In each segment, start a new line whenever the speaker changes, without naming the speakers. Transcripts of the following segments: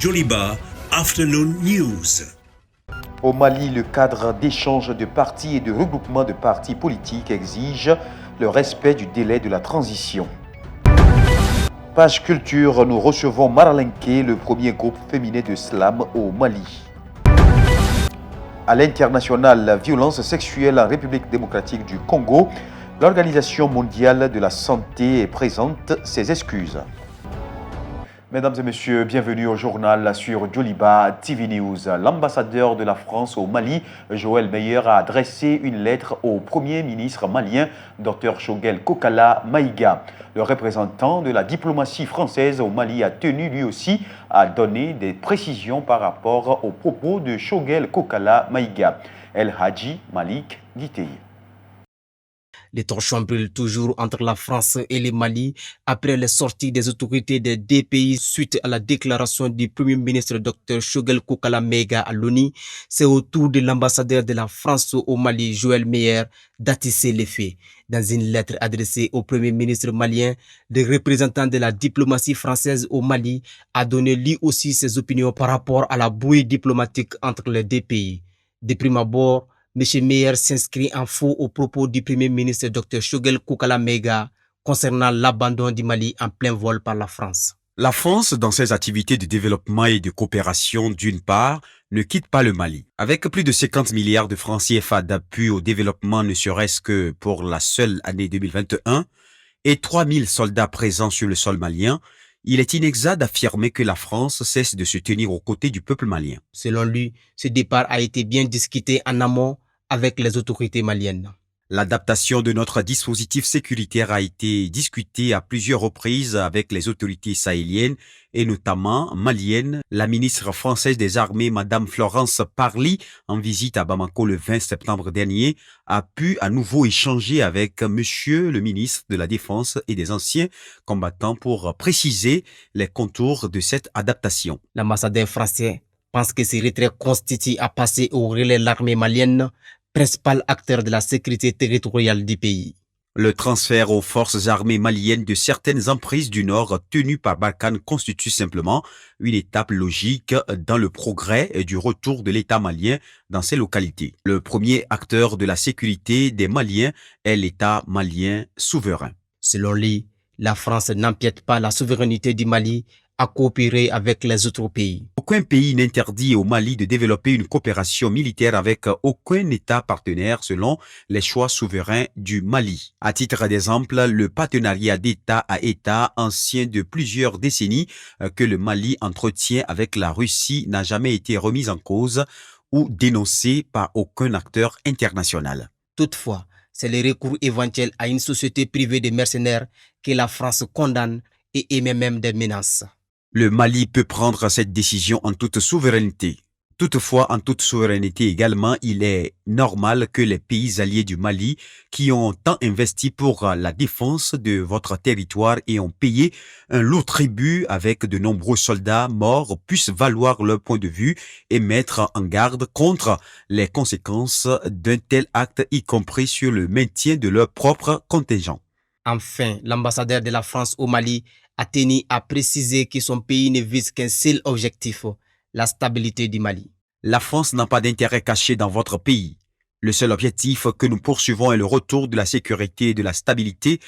Joliba Afternoon News.
Au Mali, le cadre d'échange de partis et de regroupement de partis politiques exige le respect du délai de la transition. Page culture, nous recevons Maralenke, le premier groupe féminin de slam au Mali. À l'international, la violence sexuelle en République démocratique du Congo, l'Organisation mondiale de la santé présente ses excuses. Mesdames et messieurs, bienvenue au journal sur Joliba TV News. L'ambassadeur de la France au Mali, Joël Meyer, a adressé une lettre au Premier ministre malien, Dr Choguel Kokala Maïga. Le représentant de la diplomatie française au Mali a tenu lui aussi à donner des précisions par rapport aux propos de Choguel Kokala Maïga. El Hadji Malik Guiteye.
Les tensions brûlent toujours entre la France et le Mali après les sorties des autorités des deux pays suite à la déclaration du Premier ministre Dr Choguel Kokala Maïga à l'ONU. C'est au tour de l'ambassadeur de la France au Mali, Joël Meyer, d'attiser les faits. Dans une lettre adressée au Premier ministre malien, le représentant de la diplomatie française au Mali a donné lui aussi ses opinions par rapport à la brouille diplomatique entre les deux pays. De prime abord, M. Meyer s'inscrit en faux aux propos du Premier ministre Dr Choguel Kokala Maïga concernant l'abandon du Mali en plein vol par la France.
La France, dans ses activités de développement et de coopération d'une part, ne quitte pas le Mali. Avec plus de 50 milliards de francs CFA d'appui au développement ne serait-ce que pour la seule année 2021 et 3000 soldats présents sur le sol malien, il est inexact d'affirmer que la France cesse de se tenir aux côtés du peuple malien.
Selon lui, ce départ a été bien discuté en amont avec les autorités maliennes.
L'adaptation de notre dispositif sécuritaire a été discutée à plusieurs reprises avec les autorités sahéliennes et notamment maliennes. La ministre française des Armées, Madame Florence Parly, en visite à Bamako le 20 septembre dernier, a pu à nouveau échanger avec Monsieur le ministre de la Défense et des anciens combattants pour préciser les contours de cette adaptation.
L'ambassadeur français pense que ces retraits constituent à passer au relais l'armée malienne, principal acteur de la sécurité territoriale du pays.
Le transfert aux forces armées maliennes de certaines emprises du Nord tenues par Barkhane constitue simplement une étape logique dans le progrès et du retour de l'État malien dans ces localités. Le premier acteur de la sécurité des Maliens est l'État malien souverain.
Selon lui, la France n'empiète pas la souveraineté du Mali à coopérer avec les autres pays.
Aucun pays n'interdit au Mali de développer une coopération militaire avec aucun État partenaire selon les choix souverains du Mali. À titre d'exemple, le partenariat d'État à État ancien de plusieurs décennies que le Mali entretient avec la Russie n'a jamais été remis en cause ou dénoncé par aucun acteur international.
Toutefois, c'est le recours éventuel à une société privée de mercenaires que la France condamne et émet même des menaces.
Le Mali peut prendre cette décision en toute souveraineté. Toutefois, en toute souveraineté également, il est normal que les pays alliés du Mali, qui ont tant investi pour la défense de votre territoire et ont payé un lourd tribut avec de nombreux soldats morts, puissent valoir leur point de vue et mettre en garde contre les conséquences d'un tel acte, y compris sur le maintien de leur propre contingent.
Enfin, l'ambassadeur de la France au Mali a tenu à préciser que son pays ne vise qu'un seul objectif, la stabilité du Mali.
La France n'a pas d'intérêt caché dans votre pays. Le seul objectif que nous poursuivons est le retour de la sécurité et de la stabilité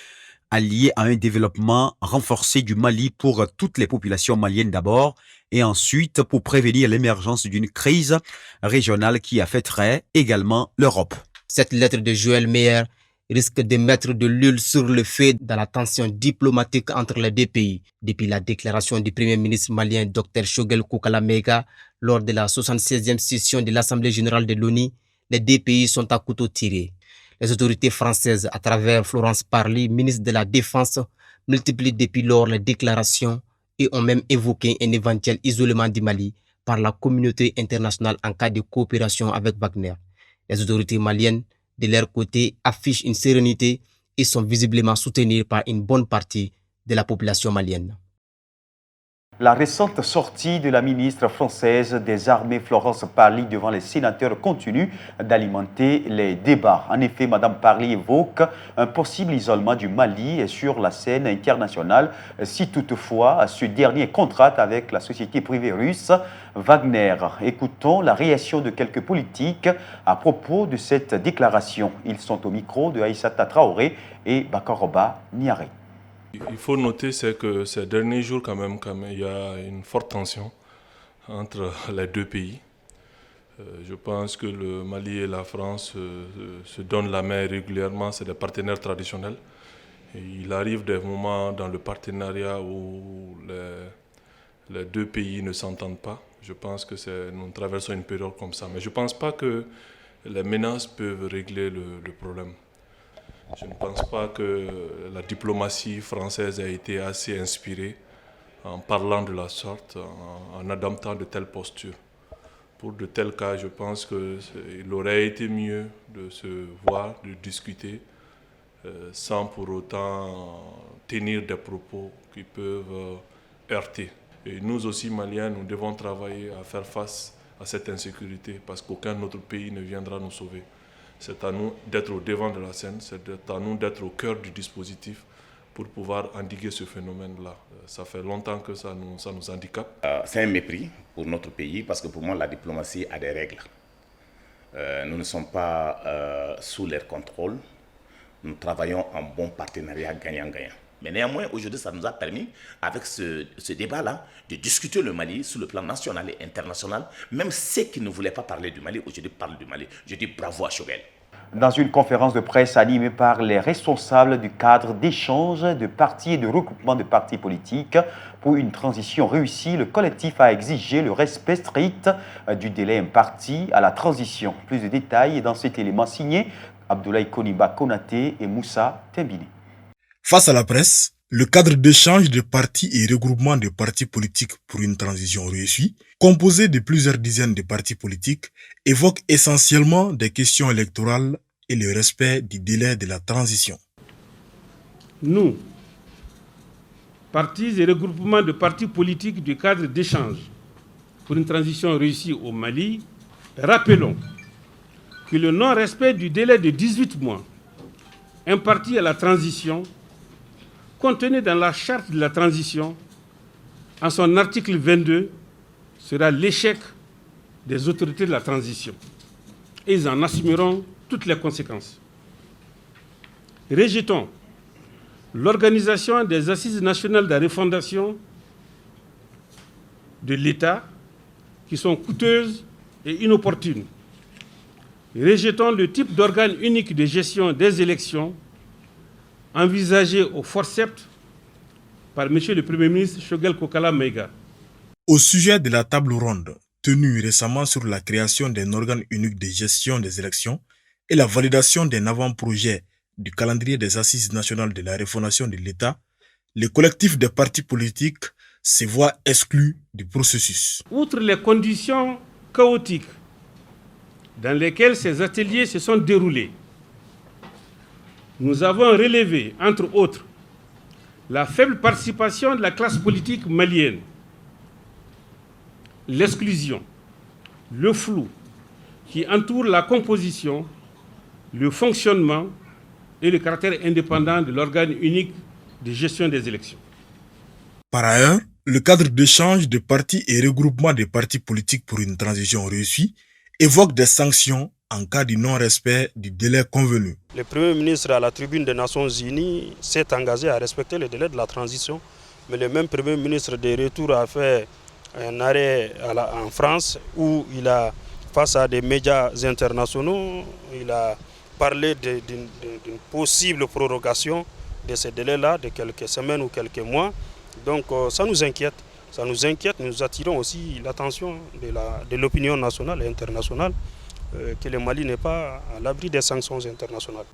allié à un développement renforcé du Mali pour toutes les populations maliennes d'abord et ensuite pour prévenir l'émergence d'une crise régionale qui affecterait également l'Europe.
Cette lettre de Joël Meyer risque de mettre de l'huile sur le feu dans la tension diplomatique entre les deux pays. Depuis la déclaration du Premier ministre malien Dr Choguel Kokala Maïga lors de la 76e session de l'Assemblée générale de l'ONU, les deux pays sont à couteau tiré. Les autorités françaises, à travers Florence Parly, ministre de la Défense, multiplient depuis lors les déclarations et ont même évoqué un éventuel isolement du Mali par la communauté internationale en cas de coopération avec Wagner. Les autorités maliennes, de leur côté, affichent une sérénité et sont visiblement soutenues par une bonne partie de la population malienne.
La récente sortie de la ministre française des Armées Florence Parly devant les sénateurs continue d'alimenter les débats. En effet, Mme Parly évoque un possible isolement du Mali sur la scène internationale si toutefois ce dernier contracte avec la société privée russe Wagner. Écoutons la réaction de quelques politiques à propos de cette déclaration. Ils sont au micro de Aïssata Traoré et Bakoroba Niaré.
Il faut noter que ces derniers jours, quand même, il y a une forte tension entre les deux pays. Je pense que le Mali et la France se donnent la main régulièrement, c'est des partenaires traditionnels. Et il arrive des moments dans le partenariat où les deux pays ne s'entendent pas. Je pense que nous traversons une période comme ça. Mais je ne pense pas que les menaces peuvent régler le problème. Je ne pense pas que la diplomatie française a été assez inspirée en parlant de la sorte, en adoptant de telles postures. Pour de tels cas, je pense qu'il aurait été mieux de se voir, de discuter, sans pour autant tenir des propos qui peuvent heurter. Et nous aussi, Maliens, nous devons travailler à faire face à cette insécurité parce qu'aucun autre pays ne viendra nous sauver. C'est à nous d'être au devant de la scène, c'est à nous d'être au cœur du dispositif pour pouvoir endiguer ce phénomène-là. Ça fait longtemps que ça nous handicape.
C'est un mépris pour notre pays parce que pour moi, la diplomatie a des règles. Nous ne sommes pas sous leur contrôle. Nous travaillons en bon partenariat gagnant-gagnant. Mais néanmoins, aujourd'hui, ça nous a permis, avec ce débat-là, de discuter le Mali sur le plan national et international. Même ceux qui ne voulaient pas parler du Mali, aujourd'hui parlent du Mali. Je dis bravo à Choguel.
Dans une conférence de presse animée par les responsables du cadre d'échange de partis et de regroupement de partis politiques pour une transition réussie, le collectif a exigé le respect strict du délai imparti à la transition. Plus de détails dans cet élément signé Abdoulaye Koniba Konaté et Moussa Tembini.
Face à la presse, le cadre d'échange de partis et regroupement de partis politiques pour une transition réussie, composé de plusieurs dizaines de partis politiques, évoque essentiellement des questions électorales et le respect du délai de la transition.
Nous, partis et regroupements de partis politiques du cadre d'échange pour une transition réussie au Mali, rappelons que le non-respect du délai de 18 mois imparti à la transition contenu dans la charte de la transition, en son article 22, sera l'échec des autorités de la transition. Et ils en assumeront toutes les conséquences. Rejetons l'organisation des assises nationales de la refondation de l'État, qui sont coûteuses et inopportunes. Rejetons le type d'organe unique de gestion des élections envisagé au forceps par M. le Premier ministre Choguel Kokala Maïga.
Au sujet de la table ronde tenue récemment sur la création d'un organe unique de gestion des élections et la validation d'un avant-projet du calendrier des assises nationales de la refondation de l'État, le collectif des partis politiques se voit exclu du processus.
Outre les conditions chaotiques dans lesquelles ces ateliers se sont déroulés, nous avons relevé, entre autres, la faible participation de la classe politique malienne, l'exclusion, le flou qui entoure la composition, le fonctionnement et le caractère indépendant de l'organe unique de gestion des élections.
Par ailleurs, le cadre d'échange de partis et regroupement de partis politiques pour une transition réussie évoque des sanctions en cas de non-respect du délai convenu.
Le Premier ministre à la tribune des Nations Unies s'est engagé à respecter le délai de la transition, mais le même Premier ministre de retour a fait un arrêt en France où il a, face à des médias internationaux, il a parlé d'une possible prorogation de ce délai-là de quelques semaines ou quelques mois. Donc ça nous inquiète. Ça nous inquiète, nous attirons aussi l'attention de l'opinion nationale et internationale que le Mali n'est pas à l'abri des sanctions internationales.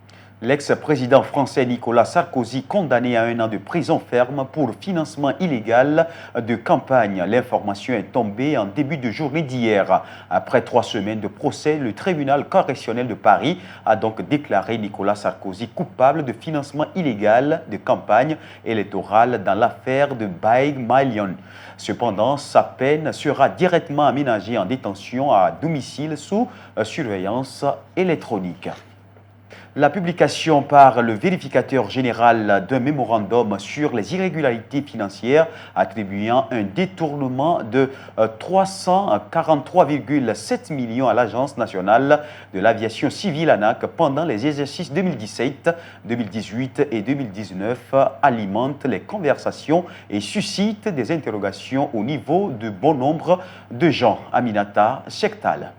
L'ex-président français Nicolas Sarkozy condamné à 1 an de prison ferme pour financement illégal de campagne. L'information est tombée en début de journée d'hier. Après 3 semaines de procès, le tribunal correctionnel de Paris a donc déclaré Nicolas Sarkozy coupable de financement illégal de campagne électorale dans l'affaire de Baig Malion. Cependant, sa peine sera directement aménagée en détention à domicile sous surveillance électronique. La publication par le vérificateur général d'un mémorandum sur les irrégularités financières attribuant un détournement de 343,7 millions à l'Agence nationale de l'aviation civile ANAC pendant les exercices 2017, 2018 et 2019 alimente les conversations et suscite des interrogations au niveau de bon nombre de gens. Aminata Chektal.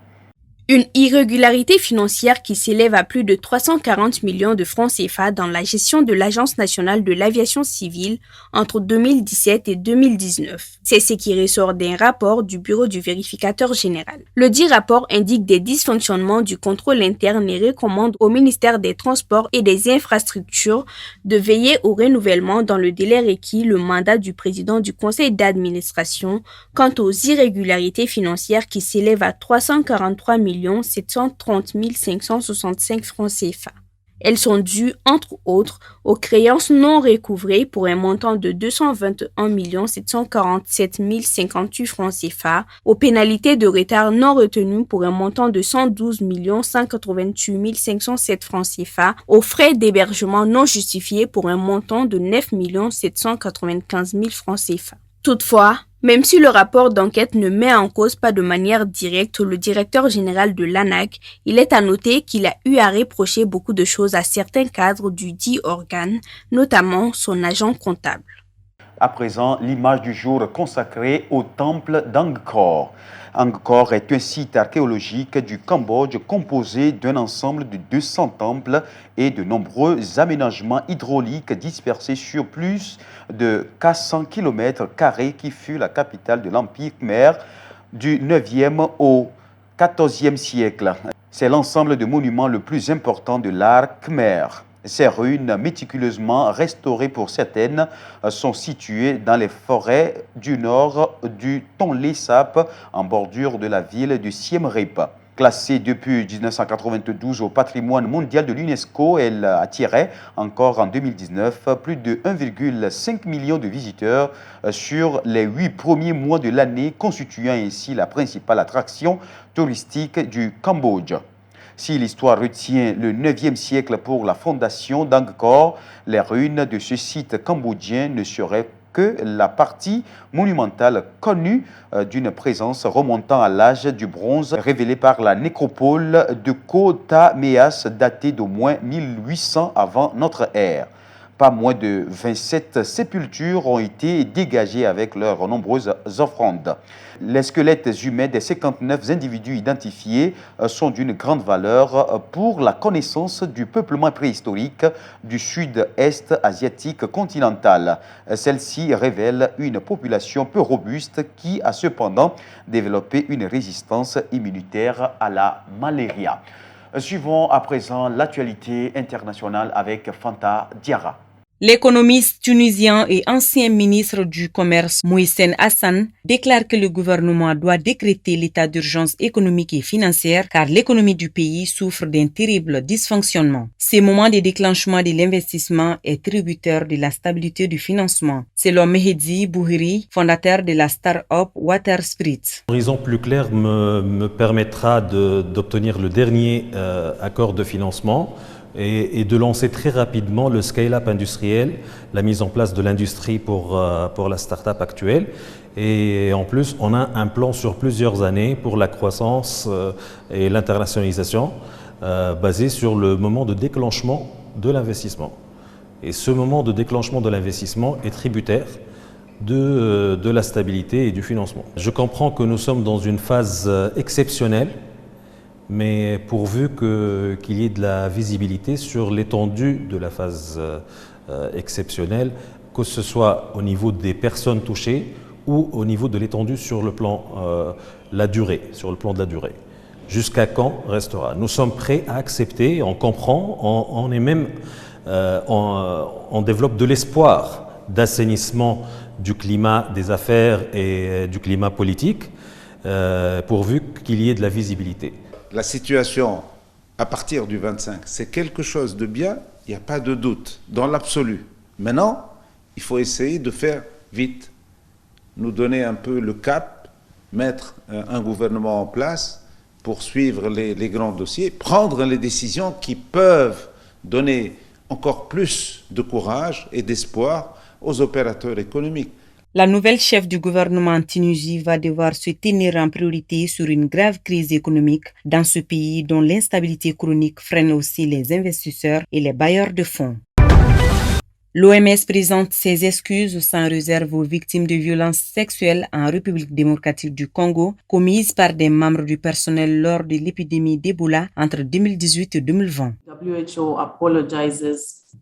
Une irrégularité financière qui s'élève à plus de 340 millions de francs CFA dans la gestion de l'Agence nationale de l'aviation civile entre 2017 et 2019. C'est ce qui ressort d'un rapport du bureau du vérificateur général. Le dit rapport indique des dysfonctionnements du contrôle interne et recommande au ministère des Transports et des Infrastructures de veiller au renouvellement dans le délai requis le mandat du président du conseil d'administration quant aux irrégularités financières qui s'élèvent à 343 730 565 francs CFA. Elles sont dues, entre autres, aux créances non recouvrées pour un montant de 221 747 058 francs CFA, aux pénalités de retard non retenues pour un montant de 112 188 507 francs CFA, aux frais d'hébergement non justifiés pour un montant de 9 795 000 francs CFA. Toutefois, même si le rapport d'enquête ne met en cause pas de manière directe le directeur général de l'ANAC, il est à noter qu'il a eu à reprocher beaucoup de choses à certains cadres du dit organe, notamment son agent comptable.
À présent, l'image du jour consacrée au temple d'Angkor. Angkor est un site archéologique du Cambodge composé d'un ensemble de 200 temples et de nombreux aménagements hydrauliques dispersés sur plus de 400 km² qui fut la capitale de l'Empire Khmer du 9e au 14e siècle. C'est l'ensemble de monuments le plus important de l'art khmer. Ces ruines, méticuleusement restaurées pour certaines, sont situées dans les forêts du nord du Tonlé Sap, en bordure de la ville de Siem Reap. Classée depuis 1992 au patrimoine mondial de l'UNESCO, elle attirait encore en 2019 plus de 1,5 million de visiteurs sur les 8 premiers mois de l'année, constituant ainsi la principale attraction touristique du Cambodge. Si l'histoire retient le 9e siècle pour la fondation d'Angkor, les ruines de ce site cambodgien ne seraient que la partie monumentale connue d'une présence remontant à l'âge du bronze révélée par la nécropole de Kota Meas datée d'au moins 1800 avant notre ère. Pas moins de 27 sépultures ont été dégagées avec leurs nombreuses offrandes. Les squelettes humains des 59 individus identifiés sont d'une grande valeur pour la connaissance du peuplement préhistorique du sud-est asiatique continental. Celle-ci révèle une population peu robuste qui a cependant développé une résistance immunitaire à la malaria. Suivons à présent l'actualité internationale avec Fanta Diarra.
L'économiste tunisien et ancien ministre du Commerce Mohsen Hassan déclare que le gouvernement doit décréter l'état d'urgence économique et financière car l'économie du pays souffre d'un terrible dysfonctionnement. Ce moment de déclenchement de l'investissement est tributaire de la stabilité du financement, selon Mehdi Bouhiri, fondateur de la start-up Watersprit.
Une horizon plus claire me permettra d'obtenir le dernier accord de financement et de lancer très rapidement le scale-up industriel, la mise en place de l'industrie pour la start-up actuelle. Et en plus, on a un plan sur plusieurs années pour la croissance et l'internationalisation basé sur le moment de déclenchement de l'investissement. Et ce moment de déclenchement de l'investissement est tributaire de la stabilité et du financement. Je comprends que nous sommes dans une phase exceptionnelle, mais pourvu qu'il y ait de la visibilité sur l'étendue de la phase exceptionnelle, que ce soit au niveau des personnes touchées ou au niveau de l'étendue sur le plan sur le plan de la durée. Jusqu'à quand restera? Nous sommes prêts à accepter, on comprend, on est même, on développe de l'espoir d'assainissement du climat des affaires et du climat politique, pourvu qu'il y ait de la visibilité.
La situation à partir du 25, c'est quelque chose de bien, il n'y a pas de doute, dans l'absolu. Maintenant, il faut essayer de faire vite, nous donner un peu le cap, mettre un gouvernement en place pour suivre les grands dossiers, prendre les décisions qui peuvent donner encore plus de courage et d'espoir aux opérateurs économiques.
La nouvelle chef du gouvernement en Tunisie va devoir se tenir en priorité sur une grave crise économique dans ce pays dont l'instabilité chronique freine aussi les investisseurs et les bailleurs de fonds. L'OMS présente ses excuses sans réserve aux victimes de violences sexuelles en République démocratique du Congo commises par des membres du personnel lors de l'épidémie d'Ebola entre 2018 et 2020.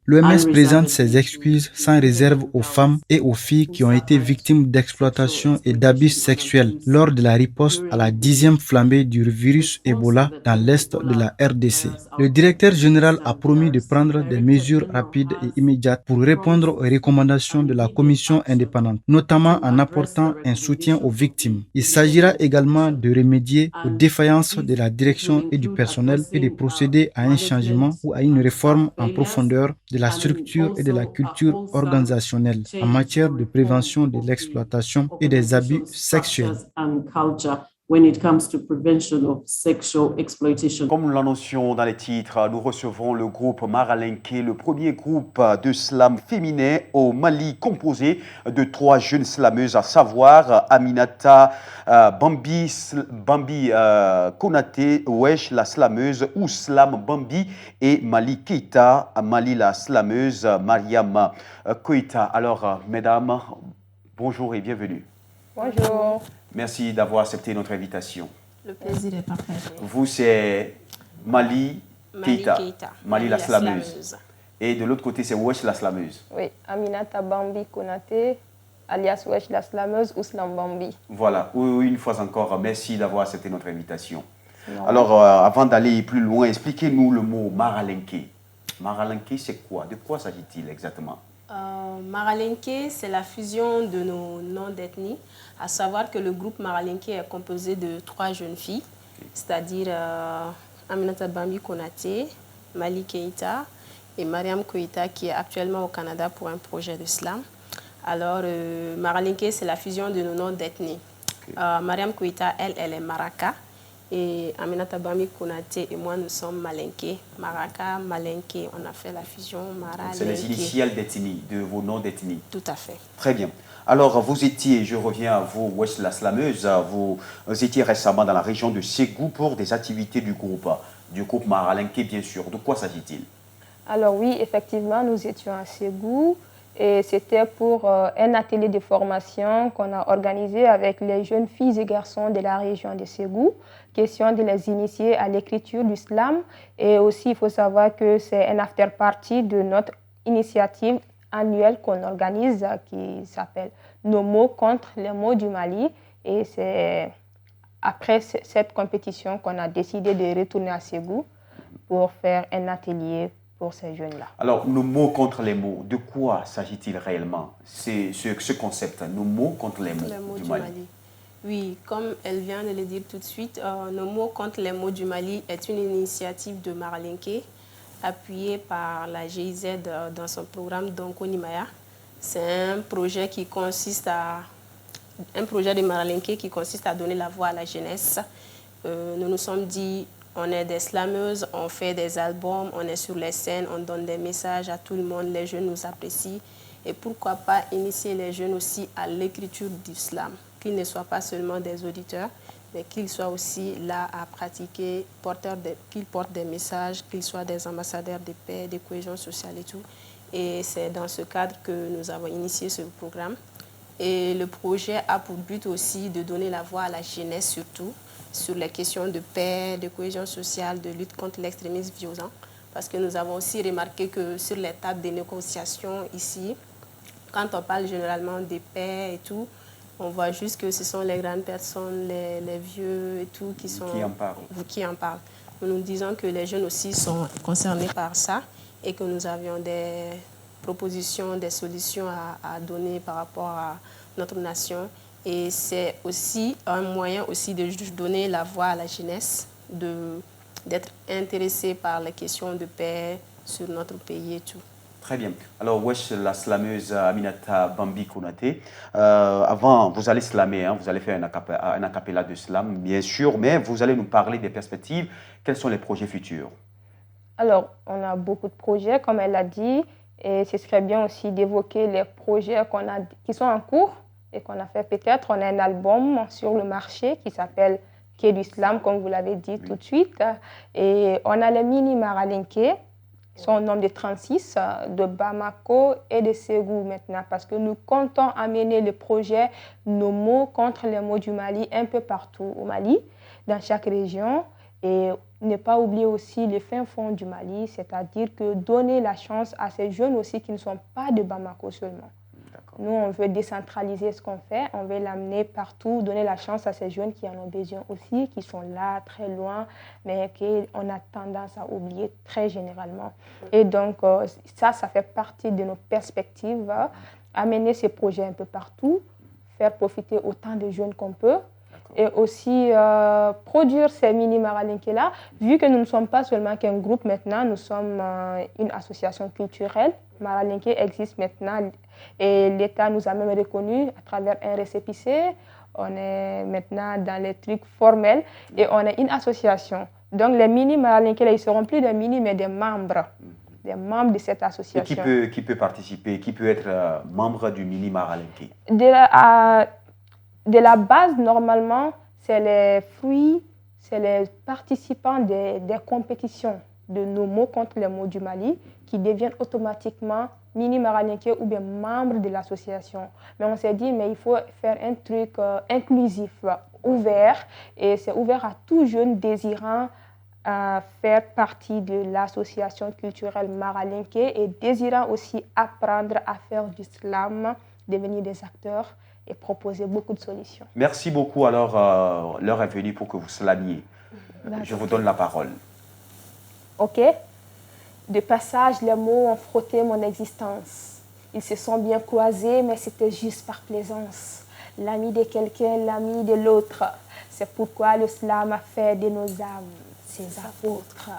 L'OMS présente ses excuses sans réserve aux femmes et aux filles qui ont été victimes d'exploitation et d'abus sexuels lors de la riposte à la 10e flambée du virus Ebola dans l'est de la RDC. Le directeur général a promis de prendre des mesures rapides et immédiates pour répondre aux recommandations de la commission indépendante, notamment en apportant un soutien aux victimes. Il s'agira également de remédier aux défaillances de la direction et du personnel et de procéder à un changement ou à une réforme en profondeur de la structure et de la culture organisationnelle en matière de prévention de l'exploitation et des abus sexuels.
Comme nous l'annoncions dans les titres, nous recevons le groupe Maralenke, le premier groupe de slam féminin au Mali, composé de 3 jeunes slameuses, à savoir Aminata Bambi Konaté, Wesh la slameuse, Ouslam Bambi et Mali Keita, Mali la slameuse, Mariam Koita. Alors, mesdames, bonjour et bienvenue.
Bonjour.
Merci d'avoir accepté notre invitation.
Le plaisir est partagé.
Vous, c'est Mali Keita, Mali la slameuse. Et de l'autre côté, c'est Wesh la slameuse.
Oui, Aminata Bambi Konaté, alias Wesh la slameuse, Ouslam Bambi.
Voilà, oui, une fois encore, merci d'avoir accepté notre invitation. Alors, avant d'aller plus loin, expliquez-nous le mot Maralenke. Maralenke, c'est quoi? De quoi s'agit-il exactement?
Maralenke, c'est la fusion de nos noms d'ethnie, à savoir que le groupe Maralenke est composé de 3 jeunes filles, c'est-à-dire Aminata Bambi Konaté, Mali Keita et Mariam Koita, qui est actuellement au Canada pour un projet de slam. Alors, Maralenke, c'est la fusion de nos noms d'ethnie. Mariam Koita, elle est Maraka. Et Aminata Bambi Konaté et moi, nous sommes Malenke. Maraka, Malenke, on a fait la fusion Maralenke.
C'est les initiales d'ethnie, de vos noms d'ethnie.
Tout à fait.
Très bien. Alors, vous étiez, je reviens à vous, Wesh la slameuse, vous étiez récemment dans la région de Ségou pour des activités du groupe Maralenke, bien sûr. De quoi s'agit-il?
Alors oui, effectivement, nous étions à Ségou. Et c'était pour un atelier de formation qu'on a organisé avec les jeunes filles et garçons de la région de Ségou. Question de les initier à l'écriture du slam. Et aussi, il faut savoir que c'est un after-party de notre initiative annuelle qu'on organise qui s'appelle « Nos mots contre les mots du Mali ». Et c'est après cette compétition qu'on a décidé de retourner à Ségou pour faire un atelier pour ces jeunes-là.
Alors, nos mots contre les mots, de quoi s'agit-il réellement? C'est ce concept, nos mots contre les mots, du Mali.
Oui, comme elle vient de le dire tout de suite, nos mots contre les mots du Mali est une initiative de Maralenke, appuyée par la GIZ dans son programme Donko Nimaya. C'est un projet qui consiste un projet de Maralenke qui consiste à donner la voix à la jeunesse. Nous nous sommes dit, on est des slameuses, on fait des albums, on est sur les scènes, on donne des messages à tout le monde, les jeunes nous apprécient. Et pourquoi pas initier les jeunes aussi à l'écriture du slam, qu'ils ne soient pas seulement des auditeurs, mais qu'ils soient aussi là à pratiquer, qu'ils portent des messages, qu'ils soient des ambassadeurs de paix, de cohésion sociale et tout. Et c'est dans ce cadre que nous avons initié ce programme. Et le projet a pour but aussi de donner la voix à la jeunesse surtout, sur les questions de paix, de cohésion sociale, de lutte contre l'extrémisme violent. Parce que nous avons aussi remarqué que sur les tables de négociations ici, quand on parle généralement de paix et tout, On voit juste que ce sont les grandes personnes, les vieux et tout qui en parlent. Nous disons que les jeunes aussi sont concernés par ça et que nous avions des propositions, des solutions à donner par rapport à notre nation. Et c'est aussi un moyen aussi de donner la voix à la jeunesse, d'être intéressée par les questions de paix sur notre pays et tout.
Très bien. Alors, wesh, la slameuse Aminata Bambi Konaté, avant, vous allez slammer, hein, vous allez faire un acapella de slam, bien sûr, mais vous allez nous parler des perspectives. Quels sont les projets futurs?
Alors, on a beaucoup de projets, comme elle l'a dit, et ce serait bien aussi d'évoquer les projets qui sont en cours et qu'on a fait peut-être. On a un album sur le marché qui s'appelle Quai du Slam, comme vous l'avez dit tout de suite. Et on a les mini Maralinké. Ils sont au nombre de 36 de Bamako et de Ségou maintenant parce que nous comptons amener le projet Nos mots contre les mots du Mali un peu partout au Mali, dans chaque région. Et ne pas oublier aussi les fins fonds du Mali, c'est-à-dire que donner la chance à ces jeunes aussi qui ne sont pas de Bamako seulement. Nous, on veut décentraliser ce qu'on fait, on veut l'amener partout, donner la chance à ces jeunes qui en ont besoin aussi, qui sont là, très loin, mais qu'on a tendance à oublier très généralement. Et donc, ça fait partie de nos perspectives, amener ces projets un peu partout, faire profiter autant de jeunes qu'on peut, et aussi produire ces mini-Maralinké-là, vu que nous ne sommes pas seulement qu'un groupe maintenant, nous sommes une association culturelle. Maralinké existe maintenant et l'État nous a même reconnus à travers un récépissé. On est maintenant dans les trucs formels et on est une association. Donc les mini-Maralinké, ils ne seront plus des mini, mais des membres de cette association.
Et qui peut participer, qui peut être membre du mini-Maralinké?
De la base, normalement, c'est les fruits, c'est les participants des compétitions de Nos mots contre les mots du Mali qui deviennent automatiquement mini-Maralinké ou bien membres de l'association. Mais on s'est dit, mais il faut faire un truc inclusif, ouvert, et c'est ouvert à tout jeune désirant faire partie de l'association culturelle Maralinké et désirant aussi apprendre à faire du slam, devenir des acteurs et proposer beaucoup de solutions.
Merci beaucoup. Alors, l'heure est venue pour que vous slamiez. Je vous donne la parole.
Ok. De passage, les mots ont frotté mon existence. Ils se sont bien croisés, mais c'était juste par plaisance. L'ami de quelqu'un, l'ami de l'autre. C'est pourquoi le slam a fait de nos âmes ses apôtres.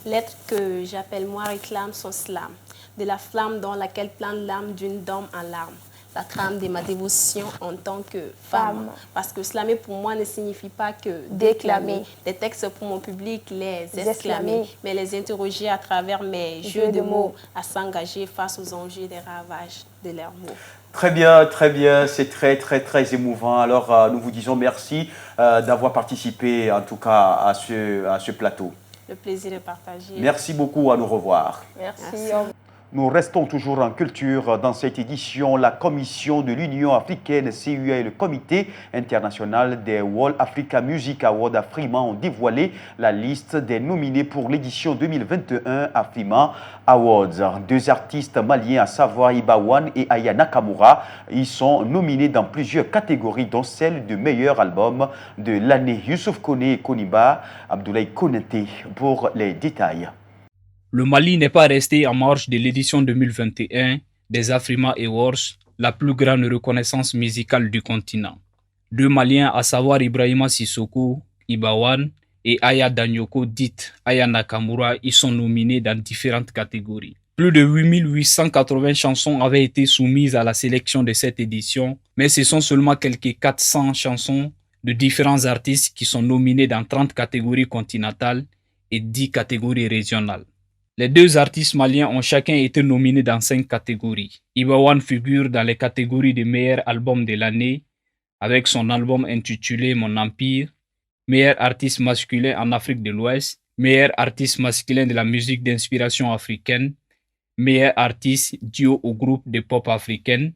L'être que j'appelle moi réclame son slam, de la flamme dans laquelle plane l'âme d'une dame en larmes. La trame de ma dévotion en tant que femme. Parce que slammer pour moi ne signifie pas que déclamer. Des textes pour mon public, les exclamer, mais les interroger à travers mes jeux de mots, à s'engager face aux enjeux des ravages de leurs mots.
Très bien, c'est très émouvant. Alors, nous vous disons merci d'avoir participé en tout cas à ce plateau.
Le plaisir est partagé.
Merci beaucoup, à nous revoir.
Merci.
Nous restons toujours en culture. Dans cette édition, la Commission de l'Union africaine, CUA, et le Comité international des World Africa Music Awards Afrima ont dévoilé la liste des nominés pour l'édition 2021 Afrima Awards. Deux artistes maliens, à savoir Ibawan et Aya Nakamura, y sont nominés dans plusieurs catégories, dont celle de meilleur album de l'année. Youssouf Koné et Koniba Abdoulaye Konaté pour les détails.
Le Mali n'est pas resté en marge de l'édition 2021 des Afrima Awards, la plus grande reconnaissance musicale du continent. Deux Maliens, à savoir Ibrahima Sissoko, Ibawan, et Aya Danyoko, dite Aya Nakamura, y sont nominés dans différentes catégories. Plus de 8880 chansons avaient été soumises à la sélection de cette édition, mais ce sont seulement quelques 400 chansons de différents artistes qui sont nominés dans 30 catégories continentales et 10 catégories régionales. Les deux artistes maliens ont chacun été nominés dans 5 catégories. Ibawan figure dans les catégories de meilleur album de l'année avec son album intitulé Mon Empire, meilleur artiste masculin en Afrique de l'Ouest, meilleur artiste masculin de la musique d'inspiration africaine, meilleur artiste duo au groupe de pop africaine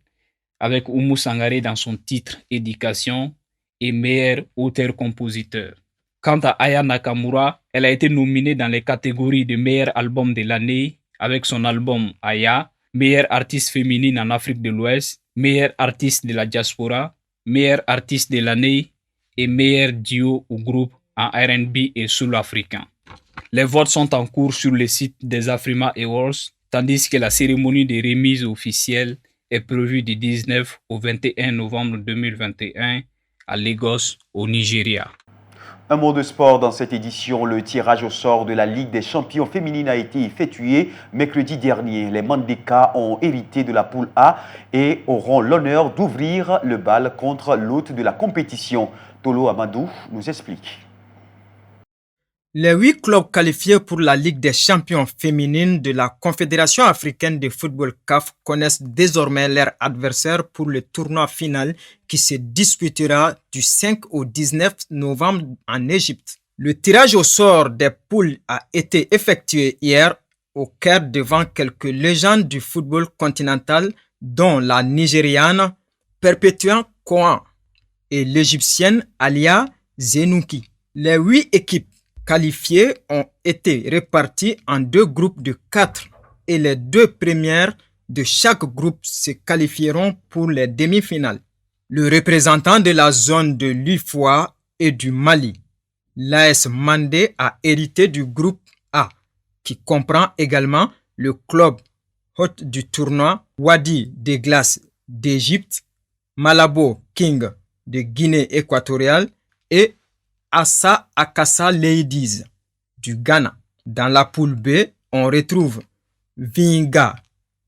avec Oumou Sangaré dans son titre Éducation et meilleur auteur-compositeur. Quant à Aya Nakamura, elle a été nominée dans les catégories de meilleur album de l'année avec son album Aya, meilleure artiste féminine en Afrique de l'Ouest, meilleure artiste de la diaspora, meilleur artiste de l'année et meilleur duo ou groupe en R&B et soul africain. Les votes sont en cours sur le site des Afrima Awards, tandis que la cérémonie de remise officielle est prévue du 19 au 21 novembre 2021 à Lagos, au Nigeria.
Un mot de sport dans cette édition. Le tirage au sort de la Ligue des champions féminines a été effectué mercredi dernier. Les Mandeka ont hérité de la poule A et auront l'honneur d'ouvrir le bal contre l'hôte de la compétition. Tolo Amadou nous explique.
Les 8 clubs qualifiés pour la Ligue des champions féminines de la Confédération africaine de football CAF connaissent désormais leur adversaire pour le tournoi final qui se disputera du 5 au 19 novembre en Égypte. Le tirage au sort des poules a été effectué hier au Caire devant quelques légendes du football continental dont la Nigériane Perpetua Kohan et l'Égyptienne Alia Zenouki. Les 8 équipes qualifiés ont été répartis en 2 groupes de 4 et les 2 premières de chaque groupe se qualifieront pour les demi-finales. Le représentant de la zone de l'UFOA et du Mali, l'AS Mandé, a hérité du groupe A, qui comprend également le club hôte du tournoi Wadi des Glaces d'Égypte, Malabo King de Guinée équatoriale et Assa Akassa Ladies du Ghana. Dans la poule B, on retrouve Vinga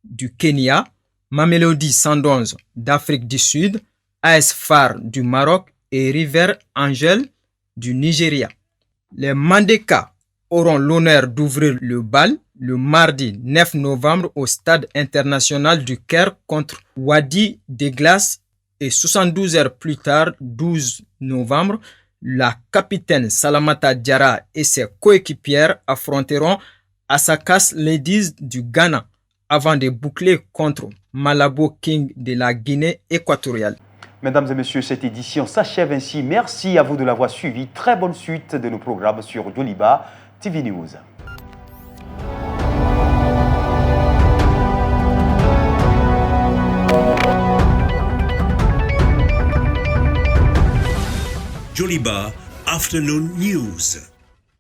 du Kenya, Mamelodi Sundowns d'Afrique du Sud, AS FAR du Maroc et River Angel du Nigeria. Les Mandeka auront l'honneur d'ouvrir le bal le mardi 9 novembre au stade international du Caire contre Wadi des Glaces et 72 heures plus tard, 12 novembre, la capitaine Salamata Diarra et ses coéquipières affronteront Asakas Ladies du Ghana avant de boucler contre Malabo King de la Guinée équatoriale.
Mesdames et messieurs, cette édition s'achève ainsi. Merci à vous de l'avoir suivi. Très bonne suite de nos programmes sur Joliba TV News.
Joliba Afternoon News.